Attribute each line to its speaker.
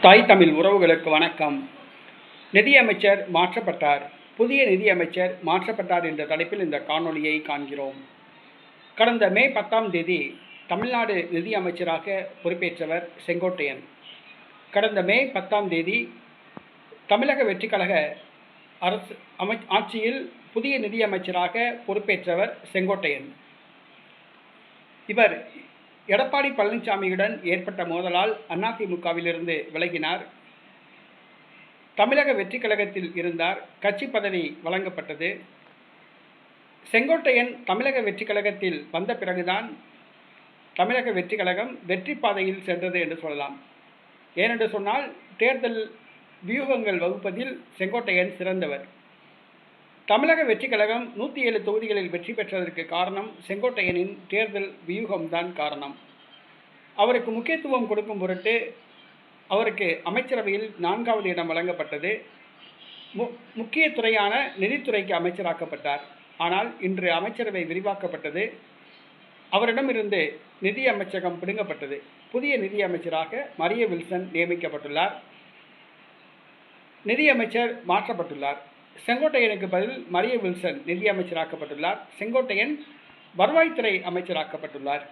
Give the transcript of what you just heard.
Speaker 1: தாய் தமிழ் உறவுகளுக்கு வணக்கம். நிதியமைச்சர் மாற்றப்பட்டார். புதிய நிதியமைச்சர் மாற்றப்பட்டார் என்ற தலைப்பில் இந்த காணொளியை காண்கிறோம். கடந்த மே 10ஆம் தேதி தமிழ்நாடு நிதியமைச்சராக பொறுப்பேற்றவர் செங்கோட்டையன். கடந்த மே 10ஆம் தேதி தமிழக வெற்றிக்கழக அரசு ஆட்சியில் புதிய நிதியமைச்சராக பொறுப்பேற்றவர் செங்கோட்டையன். இவர் எடப்பாடி பழனிசாமியுடன் ஏற்பட்ட மோதலால் அதிமுகவிலிருந்து விலகினார். தமிழக வெற்றிக் கழகத்தில் இருந்தார். கட்சி பதவி வழங்கப்பட்டது. செங்கோட்டையன் தமிழக வெற்றிக் கழகத்தில் வந்த பிறகுதான் தமிழக வெற்றிக் கழகம் வெற்றி பாதையில் சென்றது என்று சொல்லலாம். ஏனென்று சொன்னால், தேர்தல் வியூகங்கள் வகுப்பதில் செங்கோட்டையன் சிறந்தவர். தமிழக வெற்றிக் கழகம் 107 தொகுதிகளில் வெற்றி பெற்றதற்கு காரணம் செங்கோட்டையனின் தேர்தல் வியூகம்தான் காரணம். அவருக்கு முக்கியத்துவம் கொடுக்கும் பொருட்டு அவருக்கு அமைச்சரவையில் 4வது இடம் வழங்கப்பட்டது. முக்கிய துறையான நிதித்துறைக்கு அமைச்சராக்கப்பட்டார். ஆனால் இன்று அமைச்சரவை விரிவாக்கப்பட்டது. அவரிடமிருந்து நிதி அமைச்சகம் பிடுங்கப்பட்டது. புதிய நிதி அமைச்சராக மரிய வில்சன் நியமிக்கப்பட்டுள்ளார். நிதியமைச்சர் மாற்றப்பட்டுள்ளார். செங்கோட்டையனுக்கு பதில் மரிய வில்சன் நிதியமைச்சராக்கப்பட்டுள்ளார். செங்கோட்டையன் வருவாய்த்துறை அமைச்சராக்கப்பட்டுள்ளார்.